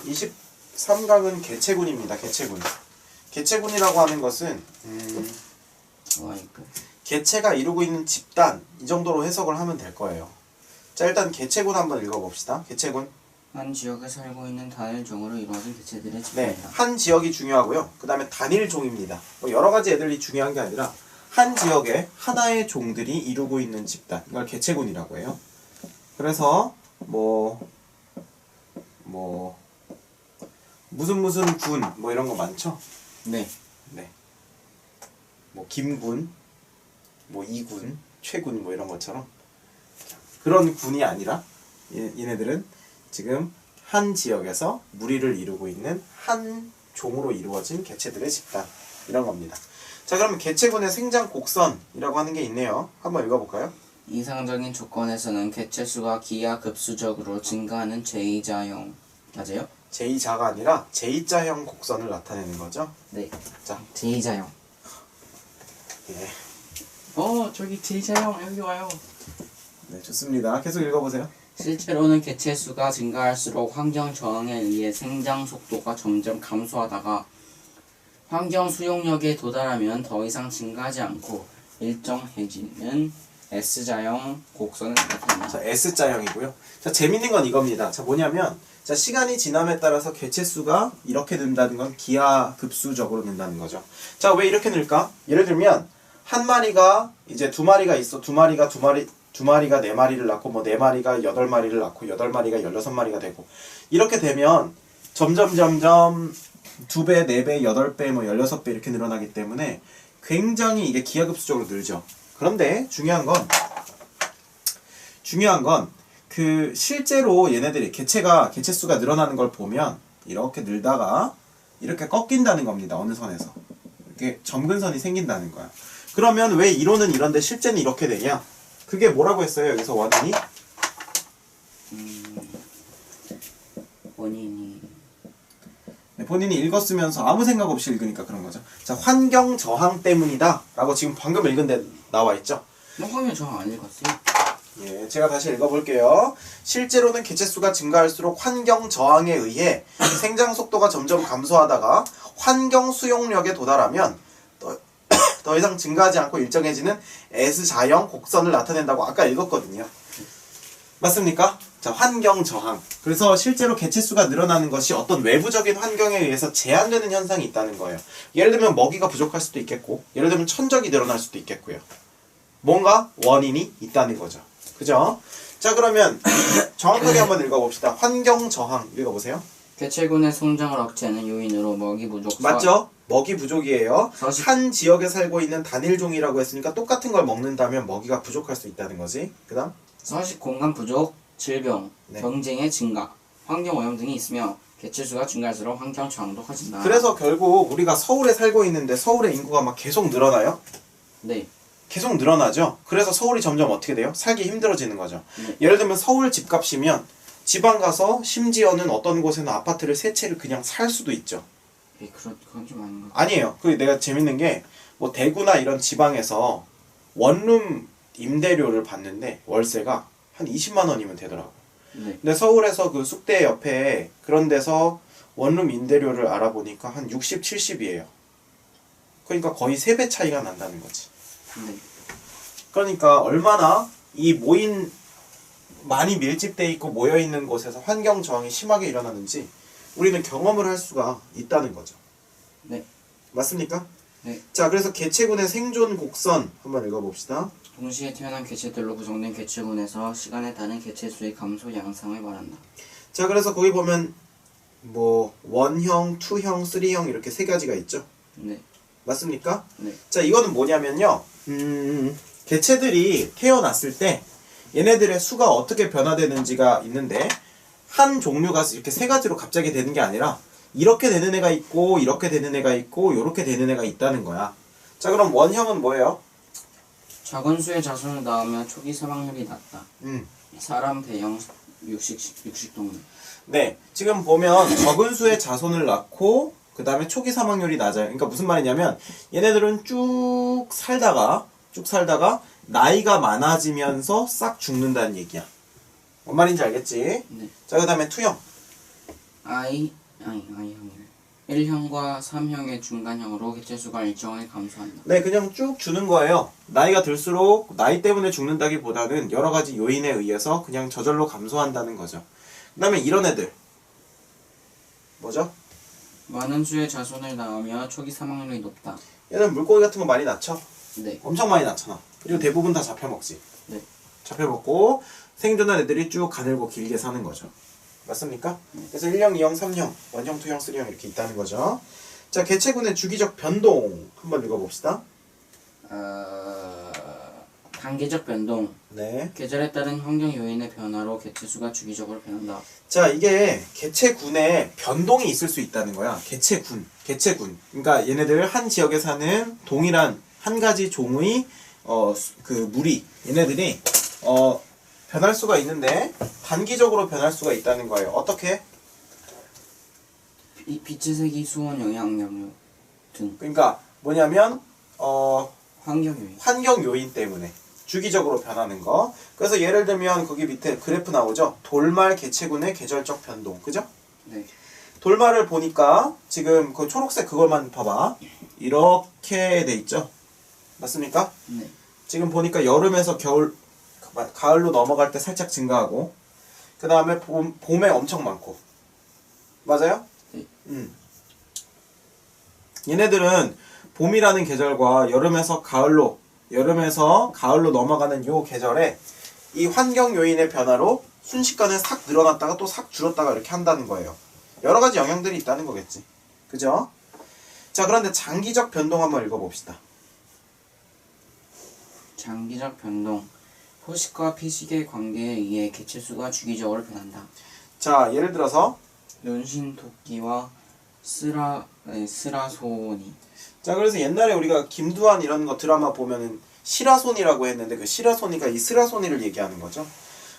23강은 개체군입니다. 개체군. 개체군이라고 하는 것은 개체가 이루고 있는 집단 이 정도로 해석을 하면 될 거예요. 자, 일단 개체군 한번 읽어봅시다. 개체군. 한 지역에 살고 있는 단일 종으로 이루어진 개체들의 네, 집단이다. 한 지역이 중요하고요. 그 다음에 단일 종입니다. 뭐 여러 가지 애들이 중요한 게 아니라 한 지역에 하나의 종들이 이루고 있는 집단, 이걸 개체군이라고 해요. 그래서 무슨 군 뭐 이런 거 많죠? 네. 네. 뭐 김군, 뭐 이군, 최군 뭐 이런 것처럼 그런 군이 아니라 얘네들은 지금 한 지역에서 무리를 이루고 있는 한 종으로 이루어진 개체들의 집단 이런 겁니다. 자, 그러면 개체군의 생장 곡선이라고 하는 게 있네요. 한번 읽어볼까요? 이상적인 조건에서는 개체수가 기하급수적으로 증가하는 제2자형 맞아요? 제2자가 아니라 제2자형 곡선을 나타내는 거죠. 네. 자, 제2자형. 예. 저기 제2자형 여기 와요. 네, 좋습니다. 계속 읽어보세요. 실제로는 개체수가 증가할수록 환경 저항에 의해 생장 속도가 점점 감소하다가 환경 수용력에 도달하면 더 이상 증가하지 않고 일정해지는 S자형 곡선을 나타냅니다. 자, S자형이고요. 자, 재밌는 건 이겁니다. 자, 뭐냐면 자, 시간이 지남에 따라서 개체수가 이렇게 는다는 건 기하급수적으로 는다는 거죠. 자, 왜 이렇게 늘까? 예를 들면 한 마리가 이제 두 마리가 있어. 두 마리가 네 마리를 낳고 뭐 네 마리가 8마리를 낳고 8마리가 16마리가 되고 이렇게 되면 점점 2배, 4배, 8배, 뭐 16배 이렇게 늘어나기 때문에 굉장히 이게 기하급수적으로 늘죠. 그런데 중요한 건 그 실제로 얘네들이 개체수가 늘어나는 걸 보면 이렇게 늘다가 이렇게 꺾인다는 겁니다. 어느 선에서 이렇게 점근선이 생긴다는 거야. 그러면 왜 이론은 이런데 실제는 이렇게 되냐? 그게 뭐라고 했어요? 여기서 원인이? 원인이 네, 본인이 읽었으면서 아무 생각 없이 읽으니까 그런 거죠. 자, 환경 저항 때문이다 라고 지금 방금 읽은 데 나와 있죠. 환경 저항 안 읽었어요? 예, 제가 다시 읽어볼게요. 실제로는 개체수가 증가할수록 환경 저항에 의해 생장 속도가 점점 감소하다가 환경 수용력에 도달하면 더 이상 증가하지 않고 일정해지는 S자형 곡선을 나타낸다고 아까 읽었거든요. 맞습니까? 자, 환경 저항. 그래서 실제로 개체수가 늘어나는 것이 어떤 외부적인 환경에 의해서 제한되는 현상이 있다는 거예요. 예를 들면 먹이가 부족할 수도 있겠고, 예를 들면 천적이 늘어날 수도 있겠고요. 뭔가 원인이 있다는 거죠. 그죠? 자, 그러면 정확하게 한번 읽어봅시다. 환경 저항 읽어보세요. 개체군의 성장을 억제하는 요인으로 먹이 부족. 맞죠? 먹이 부족이에요. 서식. 한 지역에 살고 있는 단일종이라고 했으니까 똑같은 걸 먹는다면 먹이가 부족할 수 있다는 거지. 그 다음? 서식 공간 부족, 질병, 네. 경쟁의 증가, 환경 오염 등이 있으며 개체수가 증가할수록 환경 저항도 커진다. 그래서 결국 우리가 서울에 살고 있는데 서울의 인구가 막 계속 늘어나요? 네. 계속 늘어나죠. 그래서 서울이 점점 어떻게 돼요? 살기 힘들어지는 거죠. 네. 예를 들면 서울 집값이면 지방 가서 심지어는 어떤 곳에는 아파트를 세 채를 그냥 살 수도 있죠. 그건 좀 아닌 것 같아요. 아니에요. 그 내가 재밌는 게 뭐 대구나 이런 지방에서 원룸 임대료를 받는데 월세가 한 20만 원이면 되더라고. 네. 근데 서울에서 그 쑥대 옆에 그런 데서 원룸 임대료를 알아보니까 한 60, 70이에요. 그러니까 거의 3배 차이가 난다는 거지. 네. 그러니까 얼마나 이 많이 밀집돼 있고 모여 있는 곳에서 환경 저항이 심하게 일어나는지 우리는 경험을 할 수가 있다는 거죠. 네. 맞습니까? 네. 자, 그래서 개체군의 생존 곡선 한번 읽어봅시다. 동시에 태어난 개체들로 구성된 개체군에서 시간에 따른 개체수의 감소 양상을 말한다. 자, 그래서 거기 보면 뭐 원형, 투형, 쓰리형 이렇게 세 가지가 있죠. 네. 맞습니까? 네. 자, 이거는 뭐냐면요. 개체들이 태어났을 때 얘네들의 수가 어떻게 변화되는지가 있는데 한 종류가 이렇게 세 가지로 갑자기 되는 게 아니라 이렇게 되는 애가 있고 이렇게 되는 애가 있고 이렇게 되는 애가 있다는 거야. 자, 그럼 원형은 뭐예요? 작은 수의 자손을 낳으면 초기 사망률이 낮다. 사람 대형 육식동물. 네, 지금 보면 적은 수의 자손을 낳고 그 다음에 초기 사망률이 낮아요. 그러니까 무슨 말이냐면 얘네들은 쭉 살다가 나이가 많아지면서 싹 죽는다는 얘기야. 뭔 말인지 알겠지? 네. 자, 그 다음에 투형. I형이래. 1형과 3형의 중간형으로 개체수가 일정하게 감소한다. 네, 그냥 쭉 주는 거예요. 나이가 들수록 나이 때문에 죽는다기보다는 여러 가지 요인에 의해서 그냥 저절로 감소한다는 거죠. 그 다음에 이런 애들. 뭐죠? 많은 수의 자손을 낳으며 초기 사망률이 높다. 얘는 물고기 같은 거 많이 낳죠? 네. 엄청 많이 낳잖아. 그리고 대부분 다 잡혀먹지. 네. 잡혀먹고 생존한 애들이 쭉 가늘고 길게 사는 거죠. 맞습니까? 그래서 1형, 2형, 3형, 원형, 2형, 3형 이렇게 있다는 거죠. 자, 개체군의 주기적 변동 한번 읽어봅시다. 단계적 변동. 네. 계절에 따른 환경 요인의 변화로 개체수가 주기적으로 변한다. 자, 이게 개체군에 변동이 있을 수 있다는 거야. 개체군. 그러니까 얘네들 한 지역에 사는 동일한 한 가지 종의 그 무리 얘네들이 변할 수가 있는데 단기적으로 변할 수가 있다는 거예요. 어떻게? 빛의 색이 수온 영향력 등 그러니까 뭐냐면 환경 요인. 환경 요인 때문에 주기적으로 변하는 거. 그래서 예를 들면 거기 밑에 그래프 나오죠. 돌말 개체군의 계절적 변동. 그죠? 네. 돌말을 보니까 지금 그 초록색 그걸만 봐봐. 이렇게 돼 있죠. 맞습니까? 네. 지금 보니까 여름에서 가을로 넘어갈 때 살짝 증가하고 그 다음에 봄에 엄청 많고. 맞아요? 네. 얘네들은 봄이라는 계절과 여름에서 가을로 넘어가는 요 계절에 이 환경 요인의 변화로 순식간에 싹 늘어났다가 또 싹 줄었다가 이렇게 한다는 거예요. 여러 가지 영향들이 있다는 거겠지. 그죠? 자, 그런데 장기적 변동 한번 읽어봅시다. 장기적 변동. 포식과 피식의 관계에 의해 개체수가 주기적으로 변한다. 자, 예를 들어서 눈신 토끼와 스라소니. 자, 그래서 옛날에 우리가 김두한 이런 거 드라마 보면은 시라소니라고 했는데 그 시라소니가 이 스라소니를 얘기하는 거죠.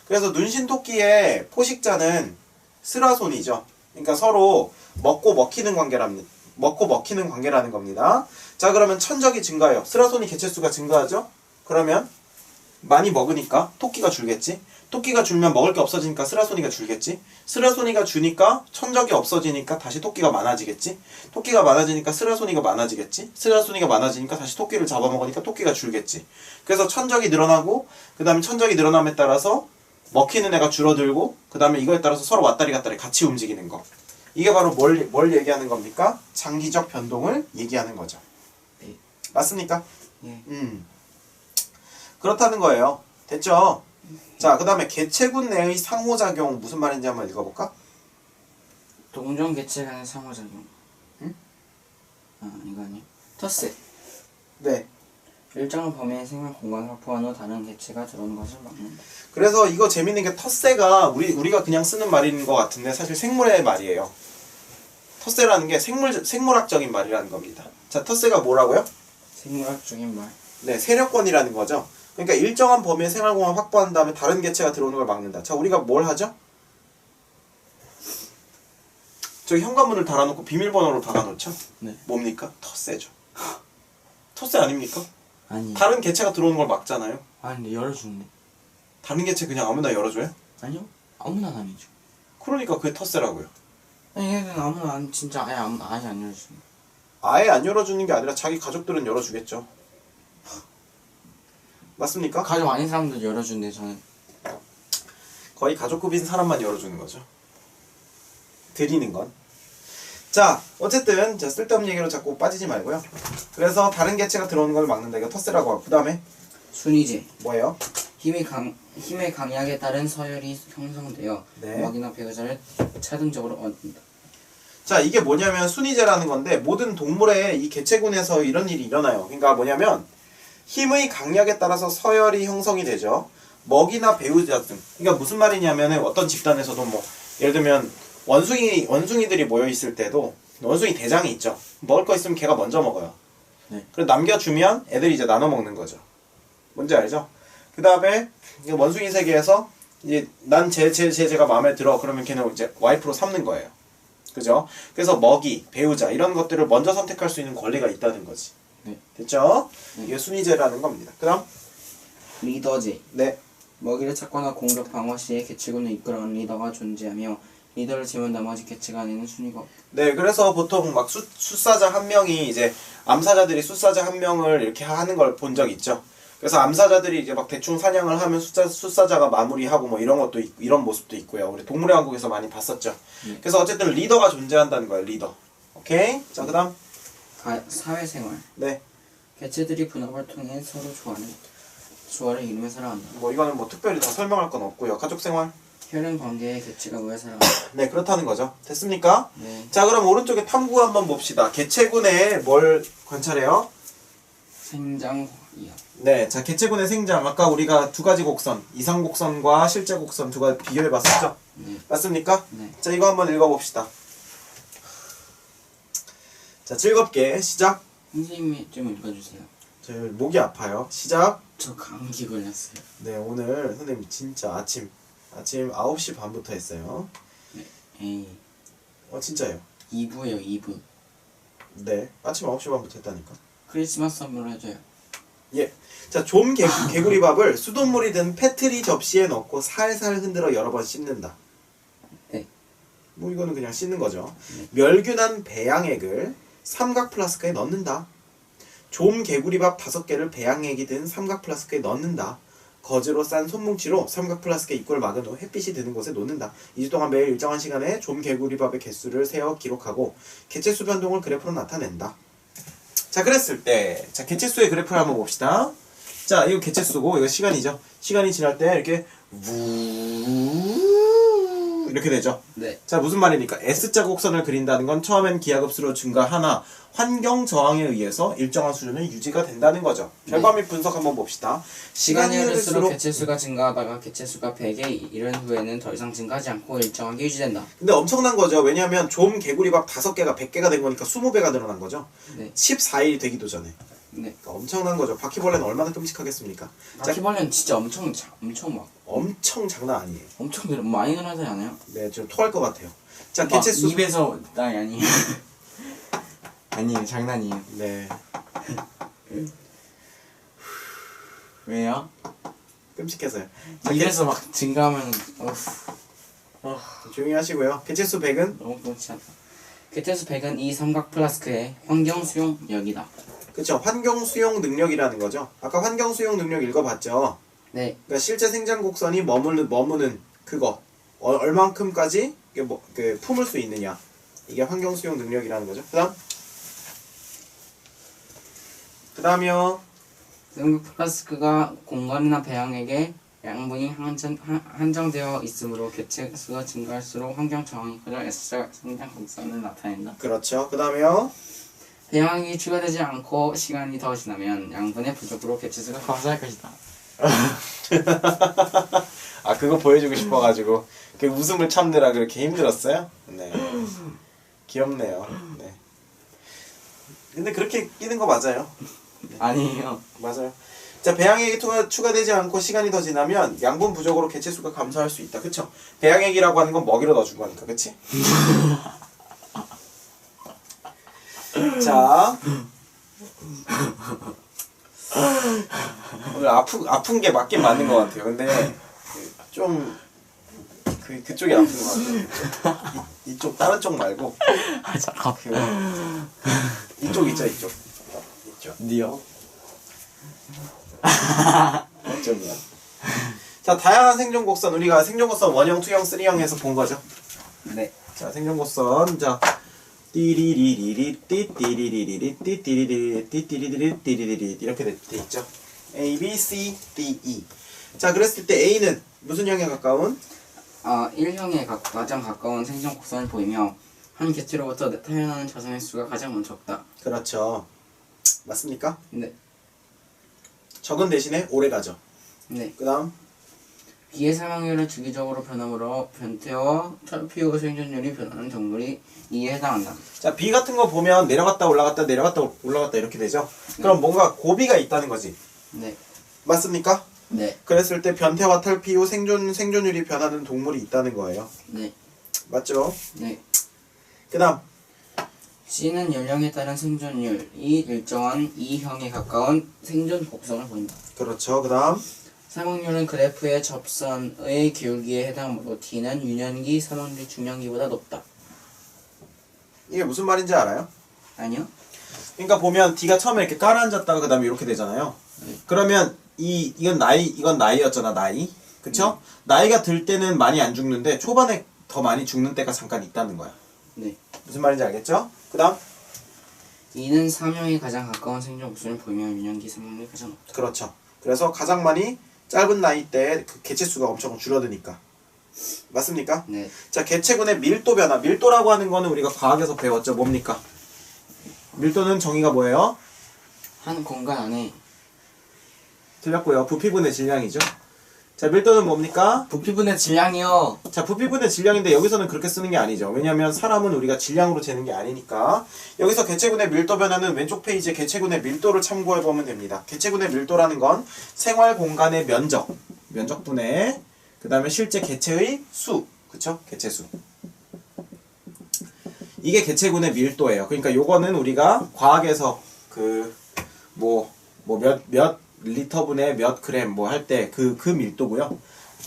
그래서 눈신토끼의 포식자는 스라소니죠. 그러니까 서로 먹고 먹히는 관계라는 겁니다. 자, 그러면 천적이 증가해요. 스라소니 개체수가 증가하죠? 그러면 많이 먹으니까 토끼가 줄겠지. 토끼가 줄면 먹을 게 없어지니까 스라소니가 줄겠지. 스라소니가 주니까 천적이 없어지니까 다시 토끼가 많아지겠지. 토끼가 많아지니까 스라소니가 많아지겠지. 스라소니가 많아지니까 다시 토끼를 잡아먹으니까 토끼가 줄겠지. 그래서 천적이 늘어나고 그 다음에 천적이 늘어남에 따라서 먹히는 애가 줄어들고 그 다음에 이거에 따라서 서로 왔다리 갔다리 같이 움직이는 거. 이게 바로 뭘 얘기하는 겁니까? 장기적 변동을 얘기하는 거죠. 네. 맞습니까? 예. 그렇다는 거예요. 됐죠? 자, 그 다음에 개체군 내의 상호작용 무슨 말인지 한번 읽어볼까? 동종 개체 간의 상호작용. 응? 이거 아니야? 텃세. 네. 일정한 범위의 생활 공간을 확보한 후 다른 개체가 들어오는 것을 막는다. 그래서 이거 재밌는 게 텃세가 우리가 그냥 쓰는 말인 것 같은데 사실 생물의 말이에요. 텃세라는 게 생물학적인 말이라는 겁니다. 자, 텃세가 뭐라고요? 생물학적인 말. 네, 세력권이라는 거죠. 그러니까 일정한 범위의 생활공간을 확보한 다음에 다른 개체가 들어오는 걸 막는다. 자, 우리가 뭘 하죠? 저기 현관문을 달아놓고 비밀번호로 박아놓죠? 네. 뭡니까? 텃세죠. 텃세 아닙니까? 아니. 다른 개체가 들어오는 걸 막잖아요. 아니 근데 열어주는데. 다른 개체 그냥 아무나 열어줘요? 아니요. 아무나 아니죠. 그러니까 그게 텃세라고요. 아니 얘는 아무나 진짜 아예 안 열어주는. 아예 안 열어주는 게 아니라 자기 가족들은 열어주겠죠. 맞습니까? 가족 아닌 사람들 열어주는데 저는. 거의 가족급인 사람만 열어주는 거죠. 드리는 건. 자, 어쨌든 자, 쓸데없는 얘기로 자꾸 빠지지 말고요. 그래서 다른 개체가 들어오는 걸 막는다. 이거 텃세라고 하고. 그 다음에 순위제. 뭐예요? 힘의 강약에 따른 서열이 형성되어 네. 먹이나 배우자를 차등적으로 얻는다. 자, 이게 뭐냐면 순위제라는 건데 모든 동물의 이 개체군에서 이런 일이 일어나요. 그러니까 뭐냐면 힘의 강약에 따라서 서열이 형성이 되죠. 먹이나 배우자 등. 그러니까 무슨 말이냐면은 어떤 집단에서도 뭐 예를 들면 원숭이들이 모여 있을 때도 원숭이 대장이 있죠. 먹을 거 있으면 걔가 먼저 먹어요. 네. 그래서 남겨주면 애들이 이제 나눠 먹는 거죠. 뭔지 알죠? 그 다음에 원숭이 세계에서 이제 난 제가 마음에 들어 그러면 걔는 이제 와이프로 삼는 거예요. 그죠? 그래서 먹이, 배우자 이런 것들을 먼저 선택할 수 있는 권리가 있다는 거지. 네. 됐죠? 네. 이게 순위제라는 겁니다. 그 다음 리더제. 네. 먹이를 찾거나 공격 방어 시에 개체군을 이끌어가는 리더가 존재하며 리더를 지면 나머지 개체가 아니는 순위가 네, 그래서 보통 막 숫사자 한 명이 이제 암사자들이 숫사자 한 명을 이렇게 하는 걸 본 적 있죠. 그래서 암사자들이 이제 막 대충 사냥을 하면 숫사자가 마무리하고 뭐 이런 것도 이런 모습도 있고요. 우리 동물의 왕국에서 많이 봤었죠. 그래서 어쨌든 리더가 존재한다는 거예요. 리더. 오케이. 자, 그다음. 사회생활. 네. 개체들이 분업을 통해 서로 조화를 이루며 살아간다. 뭐 이거는 뭐 특별히 더 설명할 건 없고요. 가족 생활. 혈연 관계의 개체가 모여 살아간다. 네, 그렇다는 거죠. 됐습니까? 네. 자, 그럼 오른쪽에 탐구 한번 봅시다. 개체군의 뭘 관찰해요? 생장이요. 네, 자, 개체군의 생장. 아까 우리가 두 가지 곡선, 이상 곡선과 실제 곡선 두 가지 비교해 봤었죠? 네. 맞습니까? 네. 자, 이거 한번 읽어봅시다. 자, 즐겁게 시작. 선생님이 좀 읽어주세요. 저 목이 아파요. 시작. 저 감기 걸렸어요. 네, 오늘 선생님 진짜 아침 9시 반부터 했어요. 에이. 진짜요? 2부예요 2부. 네, 아침 9시 반부터 했다니까. 크리스마스 선물 해줘요. 예. 자, 개구리밥을 수돗물이 든 페트리 접시에 넣고 살살 흔들어 여러 번 씻는다. 네. 뭐 이거는 그냥 씻는 거죠. 멸균한 배양액을 삼각 플라스크에 넣는다. 개구리밥 5개를 배양액이 든 삼각 플라스크에 넣는다. 거즈로 싼 손뭉치로 삼각 플라스크의 입구를 막은 후 햇빛이 드는 곳에 놓는다. 2주 동안 매일 일정한 시간에 개구리밥의 개수를 세어 기록하고 개체수 변동을 그래프로 나타낸다. 자, 그랬을 때, 자, 개체수의 그래프를 한번 봅시다. 자, 이거 개체수고, 이거 시간이죠. 시간이 지날 때 이렇게 이렇게 되죠. 네. 자, 무슨 말입니까? S자 곡선을 그린다는 건 처음엔 기하급수로 증가하나 환경 저항에 의해서 일정한 수준은 유지가 된다는 거죠. 결과 및 분석 한번 봅시다. 시간이 흐를수록 개체수가 증가하다가 개체수가 100에 이른 후에는 더 이상 증가하지 않고 일정하게 유지된다. 근데 엄청난 거죠. 왜냐하면 개구리밥 5개가 100개가 된 거니까 20배가 늘어난 거죠. 네. 14일이 되기도 전에. 네. 그러니까 엄청난 거죠. 바퀴벌레는 얼마나 끔찍하겠습니까? 바퀴벌레는 진짜 엄청 엄청 장난 아니에요. 엄청 많이 늘어나지 않아요? 네, 좀 토할 것 같아요. 자, 개체수. 입에서 아니 아니에요, 장난이에요. 네, 왜요? 끔찍해서요. 입에서 막 증가하면 조용히 하시고요. 개체수 100은 너무 그렇지 않다. 개체수 100은 이 삼각 플라스크의 환경 수용력이다. 그쵸, 환경 수용 능력이라는 거죠. 아까 환경 수용 능력 읽어봤죠. 네. 그러니까 실제 생장 곡선이 머무는 그거 얼만큼까지 품을 수 있느냐, 이게 환경 수용 능력이라는 거죠. 그다음이요. 삼각 플라스크가 공간이나 배양액에 양분이 한정되어 있으므로 개체수가 증가할수록 환경 저항이 커져 S자 생장 곡선을 나타낸다. 그렇죠. 그다음에요. 배양액이 추가되지 않고 시간이 더 지나면 양분의 부족으로 개체수가 감소할 것이다. 아, 그거 보여주고 싶어가지고 그 웃음을 참느라 그렇게 힘들었어요? 네. 귀엽네요. 네. 근데 그렇게 끼는 거 맞아요. 아니에요. 맞아요. 자, 배양액이 추가되지 않고 시간이 더 지나면 양분 부족으로 개체수가 감소할 수 있다. 그쵸? 배양액이라고 하는 건 먹이로 넣어준 거니까, 그치? 자, 오늘 아픈 게 맞긴 맞는 것 같아요. 근데 좀 그쪽이 아픈 것 같아요. 이쪽 다른 쪽 말고 잠깐. 이쪽 있죠, 이쪽. 니요? 이쪽이야. 자, 다양한 생존 곡선, 우리가 생존 곡선 1형, 2형, 3형에서 본 거죠. 네. 자, 생존 곡선. 자, 띠리리리리 띠띠리리리 띠띠리리 띠띠리리 띠리리리 이렇게 돼 있죠. A, B, C, D, E. 자, 그랬을 때 A는 무슨 형에 가까운? 1형에 가장 가까운 생존 곡선을 보이며 한 개체로부터 태어나는 자손의 수가 가장 먼저 적다. 그렇죠. 맞습니까? 네. 적은 대신에 오래 가죠. 네. 그 다음 비의 사망률은 주기적으로 변함으로 변태와 철피우 생존율이 변하는 동물이 이에 해당한다. 자, B 같은 거 보면 내려갔다 올라갔다 내려갔다 올라갔다 이렇게 되죠. 그럼 뭔가 고비가 있다는 거지. 네. 맞습니까? 네. 그랬을 때 변태와 탈피 후 생존율이 변하는 동물이 있다는 거예요. 네. 맞죠? 네. 그 다음 C는 연령에 따른 생존율이 일정한 2형에 가까운 생존 곡선을 보인다. 그렇죠. 그 다음 사망률은 그래프의 접선의 기울기에 해당하므로 D는 유년기, 사망률이 중년기보다 높다. 이게 무슨 말인지 알아요? 아니요? 그러니까 보면 D가 처음에 이렇게 깔아앉았다가 그 다음에 이렇게 되잖아요. 그러면 이건 나이였잖아, 나이. 그쵸? 나이가 들 때는 많이 안 죽는데 초반에 더 많이 죽는 때가 잠깐 있다는 거야. 네. 무슨 말인지 알겠죠? 그 다음? 이는 사명에 가장 가까운 생존 목숨을 보이면 유년기 사망률이 가장 높다. 그렇죠. 그래서 가장 많이 짧은 나이 때 그 개체수가 엄청 줄어드니까. 맞습니까? 네. 자, 개체군의 밀도 변화. 밀도라고 하는 거는 우리가 과학에서 배웠죠. 뭡니까? 밀도는 정의가 뭐예요? 한 공간 안에 틀렸고요. 부피분의 질량이죠. 자, 밀도는 뭡니까? 부피분의 질량이요. 자, 부피분의 질량인데 여기서는 그렇게 쓰는 게 아니죠. 왜냐면 사람은 우리가 질량으로 재는 게 아니니까. 여기서 개체군의 밀도 변화는 왼쪽 페이지에 개체군의 밀도를 참고해 보면 됩니다. 개체군의 밀도라는 건 생활 공간의 면적분의 그 다음에 실제 개체의 수, 그쵸? 개체수. 이게 개체군의 밀도예요. 그러니까 요거는 우리가 과학에서 몇 리터분의 몇 그램 뭐 할 때 그 밀도고요.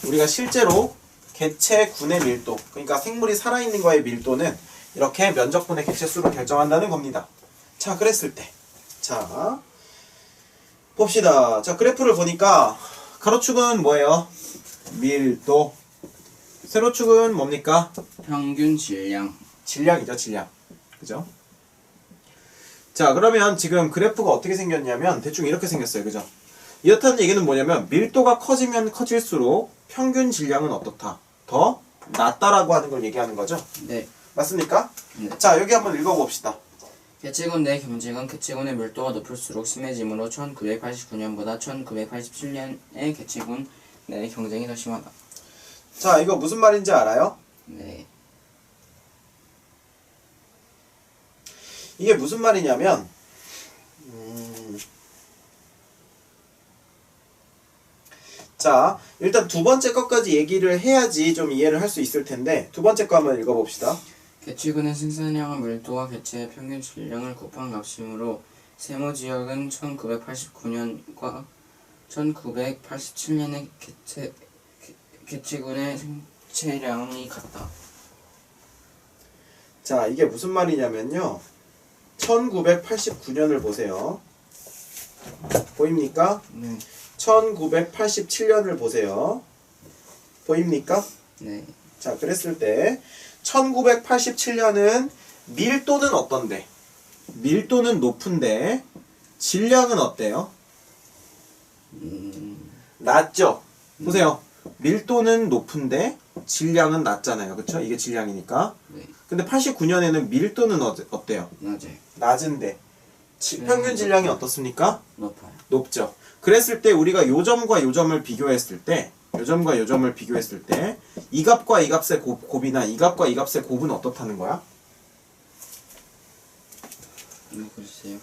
우리가 실제로 개체군의 밀도, 그러니까 생물이 살아있는 거의 밀도는 이렇게 면적분의 개체수로 결정한다는 겁니다. 자, 그랬을 때. 자, 봅시다. 자, 그래프를 보니까 가로축은 뭐예요? 밀도. 세로축은 뭡니까? 평균 질량. 질량이죠, 질량. 그죠? 자, 그러면 지금 그래프가 어떻게 생겼냐면 대충 이렇게 생겼어요. 그죠? 이렇다는 얘기는 뭐냐면 밀도가 커지면 커질수록 평균 질량은 어떻다? 더 낮다라고 하는 걸 얘기하는 거죠. 네. 맞습니까? 네. 자, 여기 한번 읽어봅시다. 개체군 내 경쟁은 개체군의 밀도가 높을수록 심해지므로 1989년보다 1987년의 개체군 내 경쟁이 더 심하다. 자, 이거 무슨 말인지 알아요? 네. 이게 무슨 말이냐면 자, 일단 두 번째 것까지 얘기를 해야지 좀 이해를 할 수 있을 텐데 두 번째 거 한번 읽어봅시다. 개체군의 생산량은 밀도와 개체의 평균 질량을 곱한 값이므로 세모지역은 1989년과 1987년의 개체군의 생체량이 같다. 자, 이게 무슨 말이냐면요. 1989년을 보세요. 보입니까? 네. 1987년을 보세요. 보입니까? 네. 자, 그랬을 때 1987년은 밀도는 어떤데? 밀도는 높은데 질량은 어때요? 낮죠? 보세요. 밀도는 높은데 질량은 낮잖아요. 그쵸? 이게 질량이니까. 네. 근데 89년에는 밀도는 어때요? 낮아요. 낮은데 평균 질량이 어떻습니까? 높아요. 높죠. 그랬을 때 우리가 요 점과 요 점을 비교했을 때 이 값과 이 값의 곱이나 이 값과 이 값의 곱은 어떻다는 거야? 이거 글쎄요.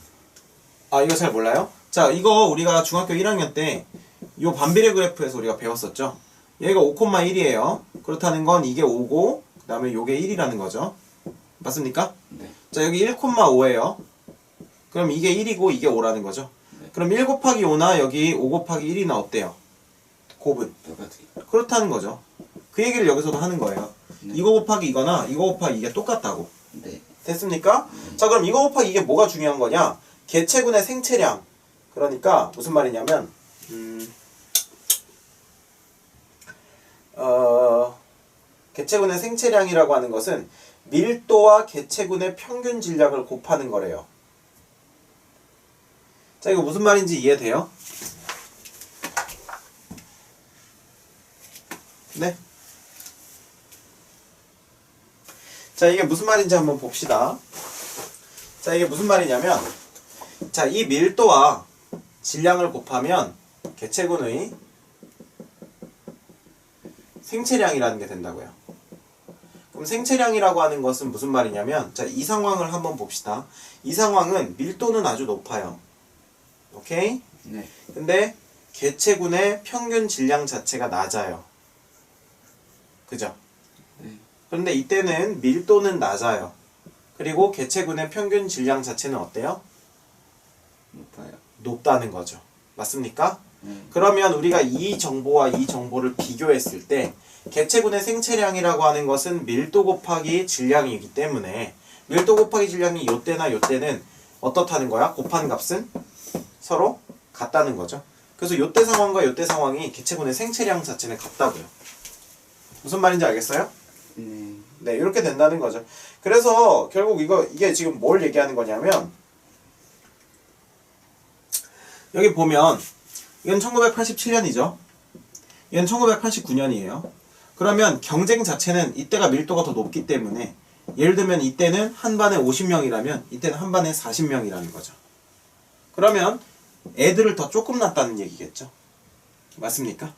아, 이거 잘 몰라요? 자, 이거 우리가 중학교 1학년 때 요 반비례 그래프에서 우리가 배웠었죠. 얘가 5,1이에요. 그렇다는 건 이게 5고 그 다음에 요게 1이라는 거죠. 맞습니까? 네. 자, 여기 1,5예요. 그럼 이게 1이고 이게 5라는 거죠. 네. 그럼 1 곱하기 5나 여기 5 곱하기 1이나 어때요? 곱은? 똑같아요. 그렇다는 거죠. 그 얘기를 여기서도 하는 거예요. 네. 이거 곱하기 이거나 이거 곱하기 이게 똑같다고. 네. 됐습니까? 자, 그럼 이거 곱하기 이게 뭐가 중요한 거냐? 개체군의 생체량. 그러니까 무슨 말이냐면 개체군의 생체량이라고 하는 것은 밀도와 개체군의 평균 질량을 곱하는 거래요. 자, 이거 무슨 말인지 이해돼요? 네? 자, 이게 무슨 말인지 한번 봅시다. 자, 이게 무슨 말이냐면, 자, 이 밀도와 질량을 곱하면 개체군의 생체량이라는 게 된다고요. 그럼 생체량이라고 하는 것은 무슨 말이냐면, 자, 이 상황을 한번 봅시다. 이 상황은 밀도는 아주 높아요. 오케이? 네. 근데 개체군의 평균 질량 자체가 낮아요. 그죠? 네. 그런데 이때는 밀도는 낮아요. 그리고 개체군의 평균 질량 자체는 어때요? 높아요. 높다는 거죠. 맞습니까? 그러면 우리가 이 정보와 이 정보를 비교했을 때 개체군의 생체량이라고 하는 것은 밀도 곱하기 질량이기 때문에 밀도 곱하기 질량이 요때나 요때는 어떻다는 거야? 곱한 값은 서로 같다는 거죠. 그래서 요때 상황과 요때 상황이 개체군의 생체량 자체는 같다고요. 무슨 말인지 알겠어요? 네, 이렇게 된다는 거죠. 그래서 결국 이게 지금 뭘 얘기하는 거냐면 여기 보면 이건 1987년이죠. 이건 1989년이에요. 그러면 경쟁 자체는 이때가 밀도가 더 높기 때문에 예를 들면 이때는 한 반에 50명이라면 이때는 한 반에 40명이라는 거죠. 그러면 애들을 더 조금 낳았다는 얘기겠죠. 맞습니까?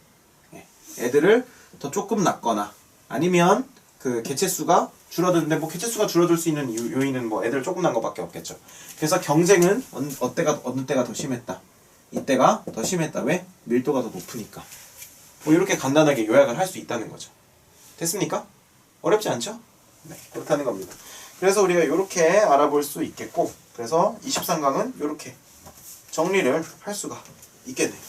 네. 애들을 더 조금 낳거나 아니면 그 개체수가 줄어드는데 뭐 개체수가 줄어들 수 있는 요인은 뭐 애들을 조금 낳은 것밖에 없겠죠. 그래서 경쟁은 어느 때가 더 심했다. 이때가 더 심했다. 왜? 밀도가 더 높으니까. 뭐 이렇게 간단하게 요약을 할 수 있다는 거죠. 됐습니까? 어렵지 않죠? 네, 그렇다는 겁니다. 그래서 우리가 이렇게 알아볼 수 있겠고, 그래서 23강은 이렇게 정리를 할 수가 있겠네요.